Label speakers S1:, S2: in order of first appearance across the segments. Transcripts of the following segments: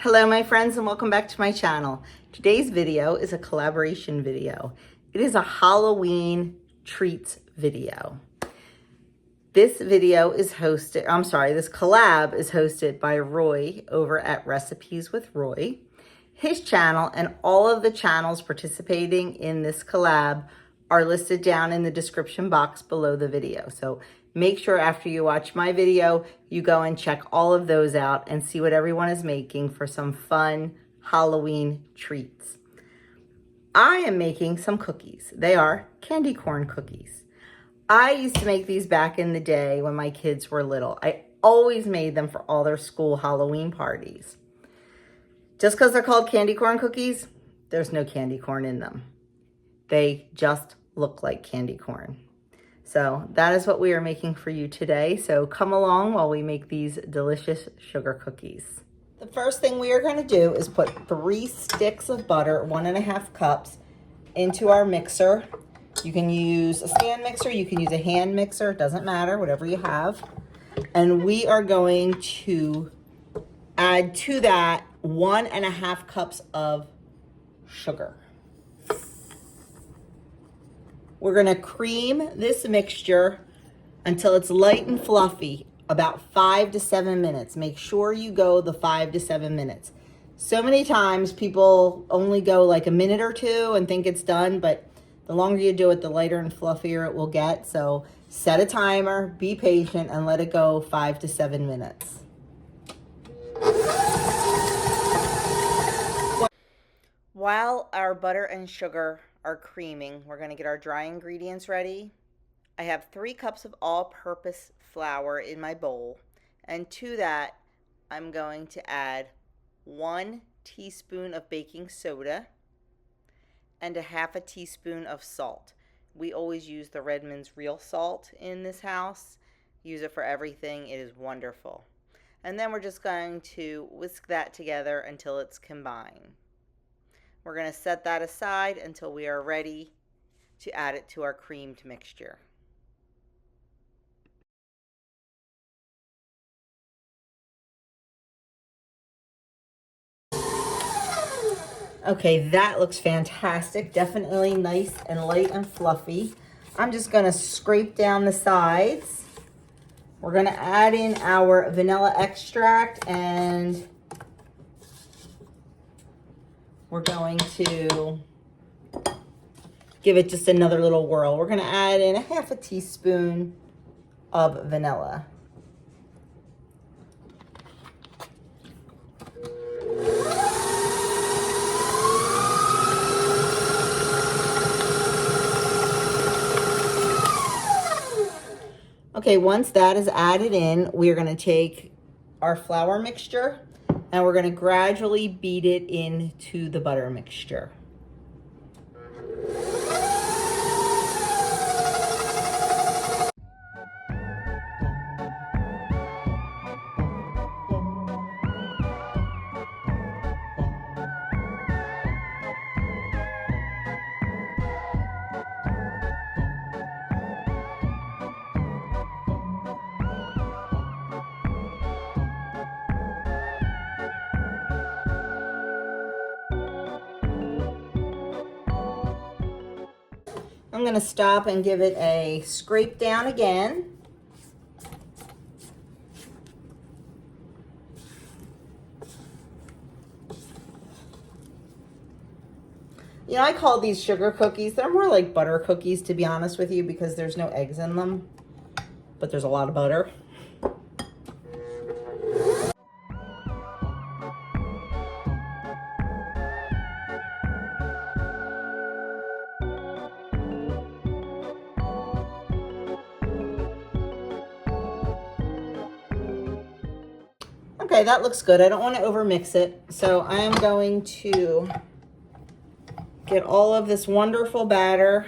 S1: Hello my friends and welcome back to my channel. Today's video is a collaboration video. It is a Halloween treats video. This video is this collab is hosted by Roy over at Recipes with Roy. His channel and all of the channels participating in this collab are listed down in the description box below the video. So make sure after you watch my video, you go and check all of those out and see what everyone is making for some fun Halloween treats. I am making some cookies. They are candy corn cookies. I used to make these back in the day when my kids were little. I always made them for all their school Halloween parties. Just because they're called candy corn cookies, there's no candy corn in them. They just look like candy corn. So that is what we are making for you today. So come along while we make these delicious sugar cookies. The first thing we are going to do is put 3 sticks of butter, 1.5 cups, into our mixer. You can use a stand mixer, you can use a hand mixer, it doesn't matter, whatever you have. And we are going to add to that 1.5 cups of sugar. We're going to cream this mixture until it's light and fluffy, about 5 to 7 minutes. Make sure you go the 5 to 7 minutes. So many times people only go like a minute or two and think it's done, but the longer you do it, the lighter and fluffier it will get. So set a timer, be patient, and let it go 5 to 7 minutes. While our butter and sugar are creaming, we're going to get our dry ingredients ready. I have 3 cups of all-purpose flour in my bowl, and to that I'm going to add 1 teaspoon of baking soda and 1/2 teaspoon of salt. We always use the Redmond's real salt in this house. Use it for everything. It is wonderful. And then we're just going to whisk that together until it's combined. We're going to set that aside until we are ready to add it to our creamed mixture. Okay, that looks fantastic. Definitely nice and light and fluffy. I'm just going to scrape down the sides. We're going to add in our vanilla extract, and we're going to give it just another little whirl. We're going to add in 1/2 teaspoon of vanilla. Okay, once that is added in, we are going to take our flour mixture and we're going to gradually beat it into the butter mixture. I'm going to stop and give it a scrape down again. You know, I call these sugar cookies. They're more like butter cookies, to be honest with you, because there's no eggs in them, but there's a lot of butter. Okay, that looks good. I don't want to overmix it, so I am going to get all of this wonderful batter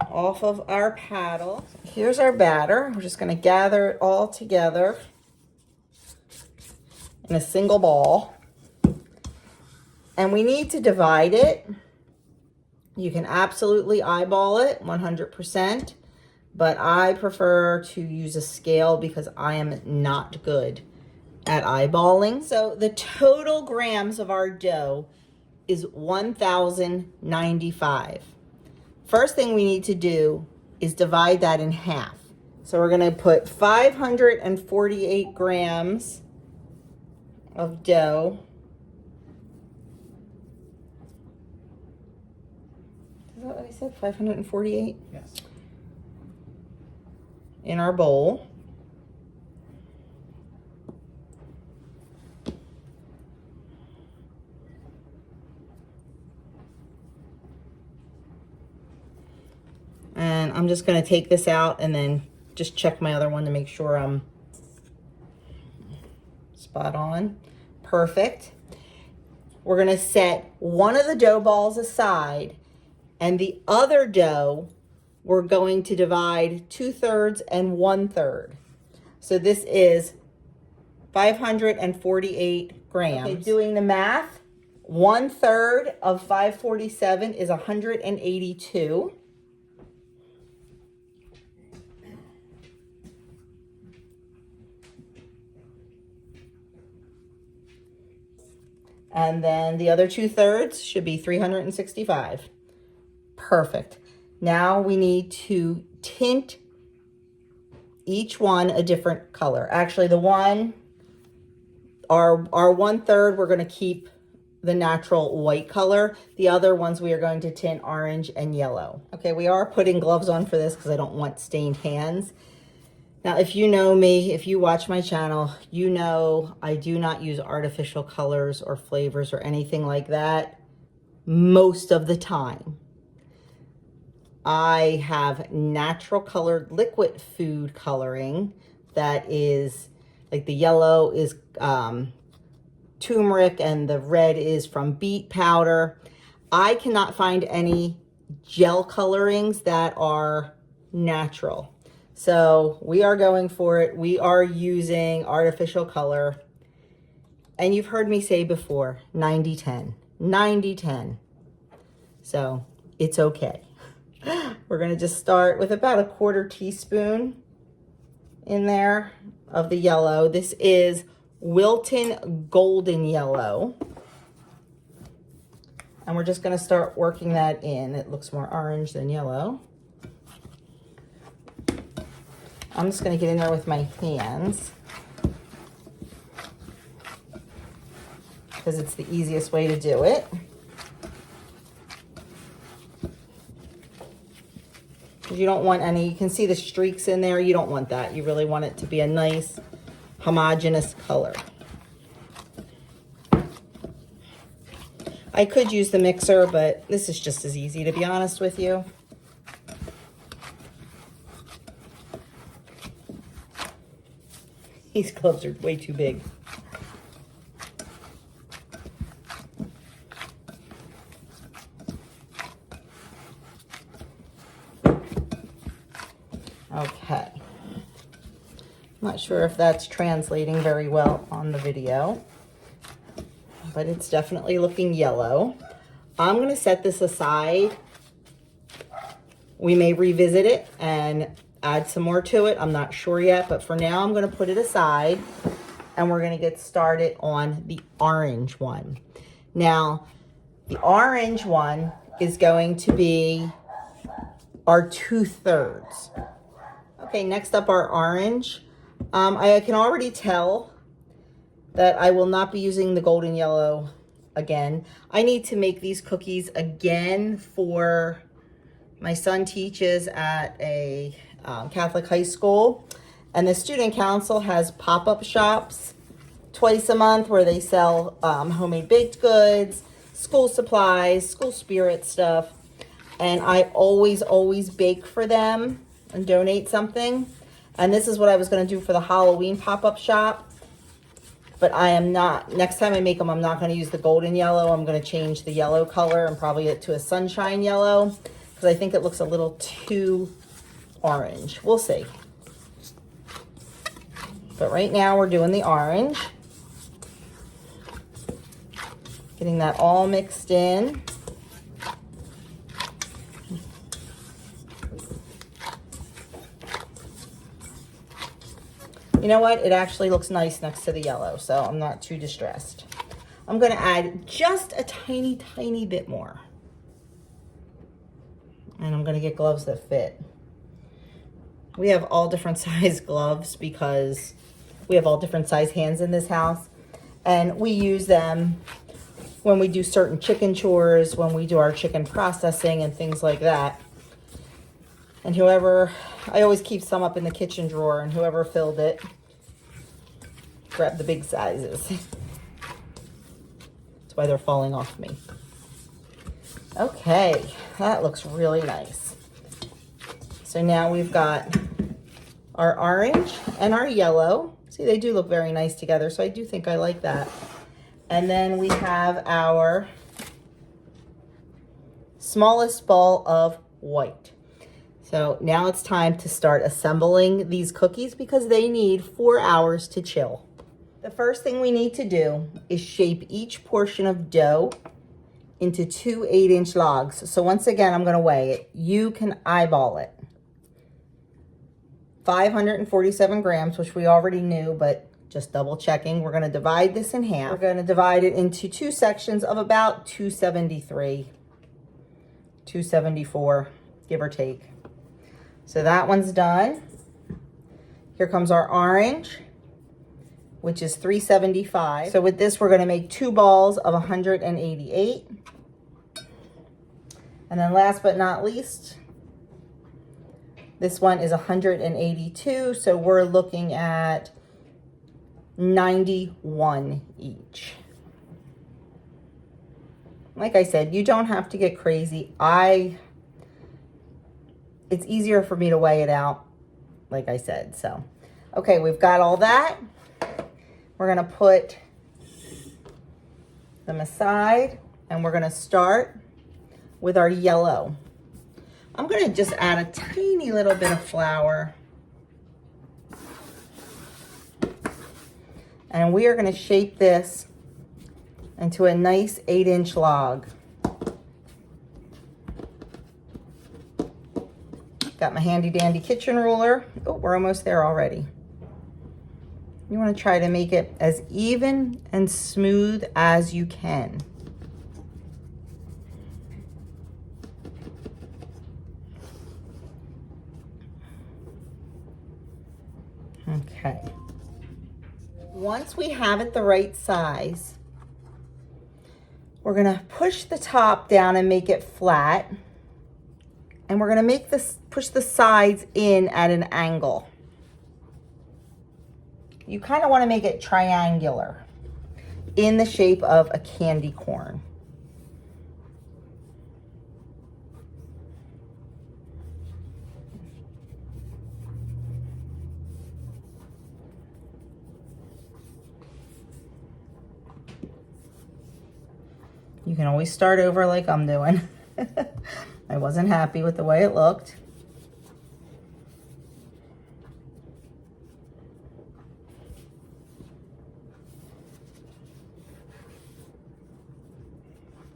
S1: off of our paddle. Here's our batter. We're just going to gather it all together in a single ball. And we need to divide it. You can absolutely eyeball it 100%. But I prefer to use a scale because I am not good at eyeballing. So the total grams of our dough is 1,095. First thing we need to do is divide that in half. So we're gonna put 548 grams of dough. Is that what I said, 548?
S2: Yes.
S1: In our bowl. And I'm just going to take this out and then just check my other one to make sure I'm spot on. Perfect. We're going to set one of the dough balls aside, and the other dough we're going to divide 2/3 and 1/3. So this is 548 grams. Okay, doing the math, 1/3 of 547 is 182. And then the other 2/3 should be 365. Perfect. Now we need to tint each one a different color. Actually, the one, our 1/3, we're going to keep the natural white color. The other ones we are going to tint orange and yellow. Okay, we are putting gloves on for this because I don't want stained hands. Now, if you know me, if you watch my channel, you know I do not use artificial colors or flavors or anything like that most of the time. I have natural colored liquid food coloring that is, like the yellow is turmeric and the red is from beet powder. I cannot find any gel colorings that are natural. So we are going for it. We are using artificial color. And you've heard me say before, 90-10, 90-10. So it's okay. We're going to just start with about a 1/4 teaspoon in there of the yellow. This is Wilton Golden Yellow. And we're just going to start working that in. It looks more orange than yellow. I'm just going to get in there with my hands because it's the easiest way to do it. Because you don't want any, you can see the streaks in there. You don't want that. You really want it to be a nice homogeneous color. I could use the mixer, but this is just as easy, to be honest with you. These gloves are way too big. Okay. I'm not sure if that's translating very well on the video, but it's definitely looking yellow. I'm going to set this aside. We may revisit it and add some more to it. I'm not sure yet, but for now I'm going to put it aside and we're going to get started on the orange one. Now, the orange one is going to be our 2/3. Okay, next up our orange. I can already tell that I will not be using the golden yellow again. I need to make these cookies again for my son teaches at a Catholic high school, and the student council has pop-up shops twice a month where they sell homemade baked goods, school supplies, school spirit stuff, and I always bake for them and donate something. And this is what I was going to do for the Halloween pop-up shop, but I am not, next time I make them, I'm not going to use the golden yellow. I'm going to change the yellow color and probably get to a sunshine yellow because I think it looks a little too orange. We'll see. But right now we're doing the orange. Getting that all mixed in. You know what? It actually looks nice next to the yellow, so I'm not too distressed. I'm gonna add just a tiny, tiny bit more. And I'm gonna get gloves that fit. We have all different size gloves because we have all different size hands in this house. And we use them when we do certain chicken chores, when we do our chicken processing and things like that. And I always keep some up in the kitchen drawer, and whoever filled it, grab the big sizes. That's why they're falling off me. Okay, that looks really nice. So now we've got our orange and our yellow. See, they do look very nice together, so I do think I like that. And then we have our smallest ball of white. So now it's time to start assembling these cookies because they need 4 hours to chill. The first thing we need to do is shape each portion of dough into 2 8-inch logs. So once again, I'm gonna weigh it. You can eyeball it. 547 grams, which we already knew, but just double checking. We're gonna divide this in half. We're gonna divide it into 2 sections of about 273, 274, give or take. So that one's done. Here comes our orange, which is 375. So with this, we're gonna make 2 balls of 188. And then last but not least, this one is 182. So we're looking at 91 each. Like I said, you don't have to get crazy. It's easier for me to weigh it out, like I said. So, okay, we've got all that. We're gonna put them aside, and we're gonna start with our yellow. I'm gonna just add a tiny little bit of flour. And we are gonna shape this into a nice 8-inch log. Got my handy dandy kitchen ruler. Oh, we're almost there already. You want to try to make it as even and smooth as you can. Okay. Once we have it the right size, we're gonna push the top down and make it flat. And we're gonna push the sides in at an angle. You kind of want to make it triangular in the shape of a candy corn. You can always start over like I'm doing. I wasn't happy with the way it looked.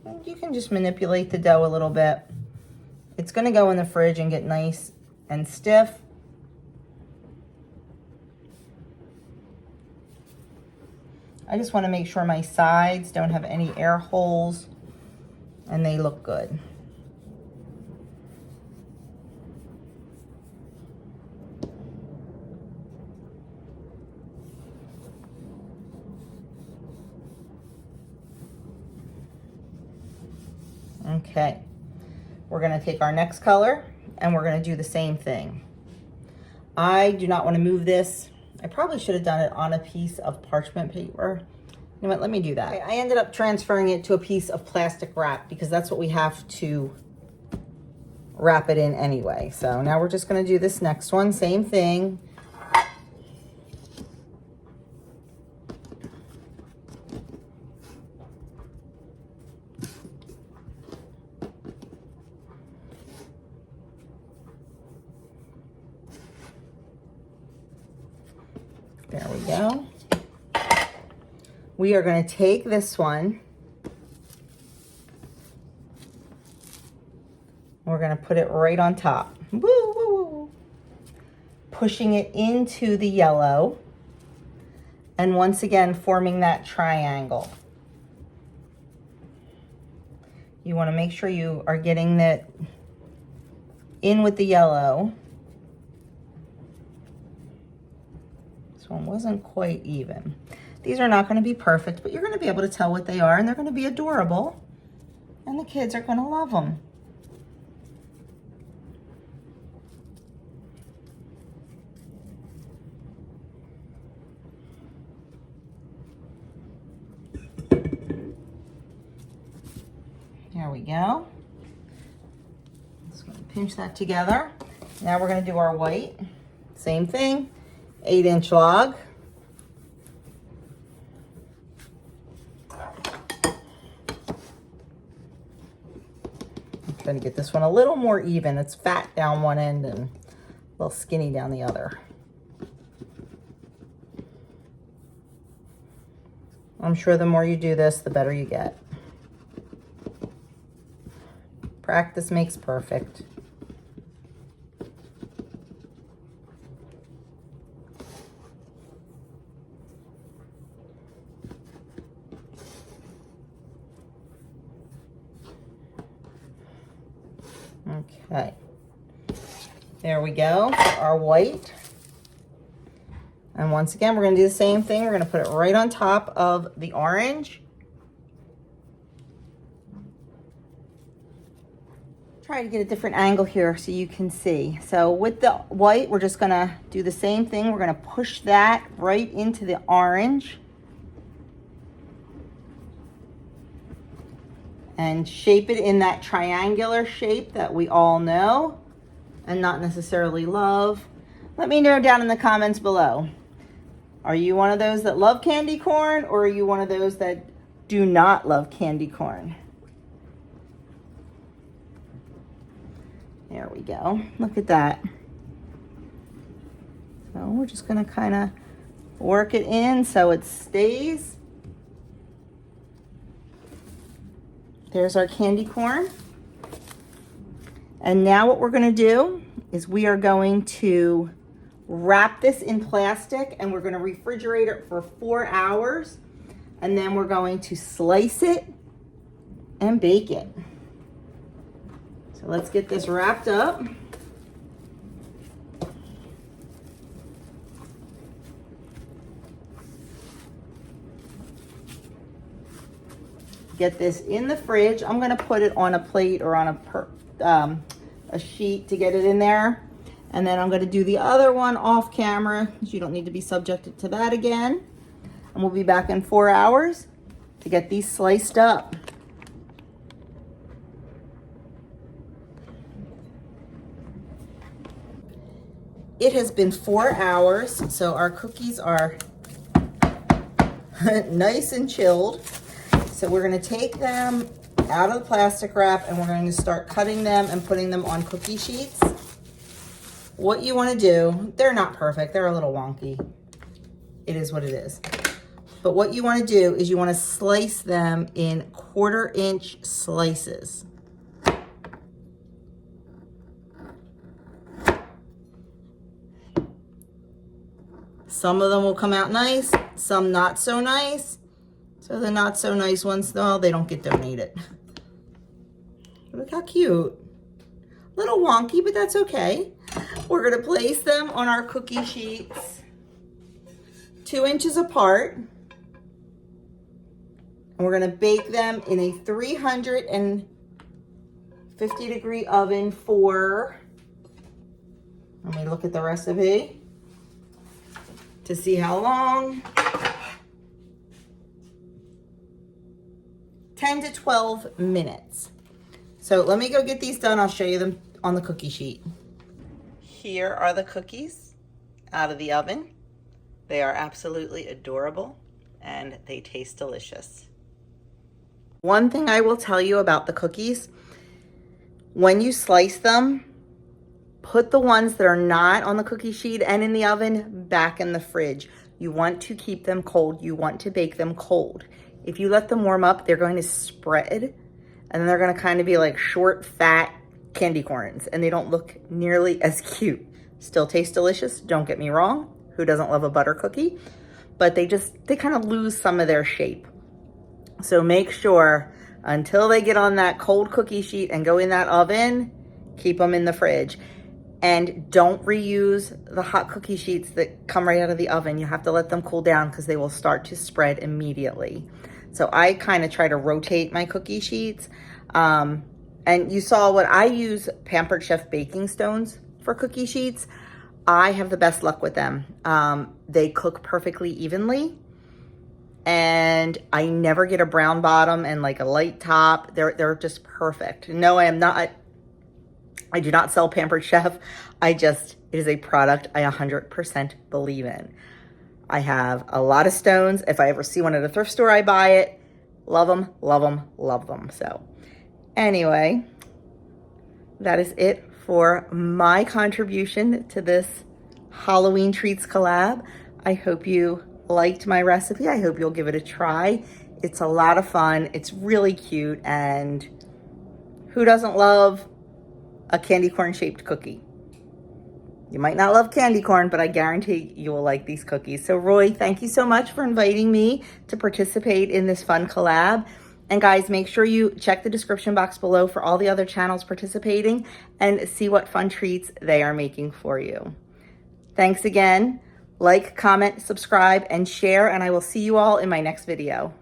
S1: And you can just manipulate the dough a little bit. It's going to go in the fridge and get nice and stiff. I just want to make sure my sides don't have any air holes and they look good. Okay, we're going to take our next color and we're going to do the same thing. I do not want to move this. I probably should have done it on a piece of parchment paper. You know what, let me do that. Okay, I ended up transferring it to a piece of plastic wrap because that's what we have to wrap it in anyway. So now we're just going to do this next one, same thing. There we go. We are going to take this one. We're going to put it right on top. Woo, woo, woo. Pushing it into the yellow. And once again, forming that triangle. You want to make sure you are getting that in with the yellow. This one wasn't quite even. These are not going to be perfect, but you're going to be able to tell what they are, and they're going to be adorable, and the kids are going to love them. There we go. Just going to pinch that together. Now we're going to do our white. Same thing, 8-inch log. Trying to get this one a little more even. It's fat down one end and a little skinny down the other. I'm sure the more you do this, the better you get. Practice makes perfect. Okay, there we go for our white. And once again, we're going to do the same thing. We're going to put it right on top of the orange. Try to get a different angle here so you can see. So with the white, we're just going to do the same thing. We're going to push that right into the orange. And shape it in that triangular shape that we all know and not necessarily love. Let me know down in the comments below. Are you one of those that love candy corn, or are you one of those that do not love candy corn? There we go. Look at that. So we're just going to kind of work it in so it stays. There's our candy corn. And now what we're going to do is we are going to wrap this in plastic, and we're going to refrigerate it for 4 hours. And then we're going to slice it and bake it. So let's get this wrapped up. Get this in the fridge. I'm going to put it on a plate or on a sheet to get it in there. And then I'm going to do the other one off camera, because you don't need to be subjected to that again. And we'll be back in 4 hours to get these sliced up. It has been 4 hours, so our cookies are nice and chilled. So we're going to take them out of the plastic wrap, and we're going to start cutting them and putting them on cookie sheets. What you want to do, they're not perfect, they're a little wonky. It is what it is. But what you want to do is you want to slice them in 1/4-inch slices. Some of them will come out nice, some not so nice. So the not so nice ones, no, they don't get donated. Look how cute. A little wonky, but that's okay. We're going to place them on our cookie sheets 2 inches apart. And we're going to bake them in a 350-degree oven for, let me look at the recipe to see how long. 10 to 12 minutes. So let me go get these done. I'll show you them on the cookie sheet. Here are the cookies out of the oven. They are absolutely adorable and they taste delicious. One thing I will tell you about the cookies, when you slice them, put the ones that are not on the cookie sheet and in the oven back in the fridge. You want to keep them cold. You want to bake them cold. If you let them warm up, they're going to spread, and then they're going to kind of be like short, fat candy corns, and they don't look nearly as cute. Still taste delicious, don't get me wrong. Who doesn't love a butter cookie? but they kind of lose some of their shape. So make sure until they get on that cold cookie sheet and go in that oven, keep them in the fridge. And don't reuse the hot cookie sheets that come right out of the oven. You have to let them cool down because they will start to spread immediately. So I kind of try to rotate my cookie sheets. And you saw what I use, Pampered Chef baking stones for cookie sheets. I have the best luck with them. They cook perfectly evenly. And I never get a brown bottom and like a light top. They're just perfect. No, I do not sell Pampered Chef. It is a product I 100% believe in. I have a lot of stones. If I ever see one at a thrift store, I buy it. Love them, love them, love them. So anyway, that is it for my contribution to this Halloween Treats collab. I hope you liked my recipe. I hope you'll give it a try. It's a lot of fun. It's really cute. And who doesn't love a candy corn shaped cookie? You might not love candy corn, but I guarantee you will like these cookies. So Roy, thank you so much for inviting me to participate in this fun collab. And guys, make sure you check the description box below for all the other channels participating and see what fun treats they are making for you. Thanks again. Like, comment, subscribe, and share, and I will see you all in my next video.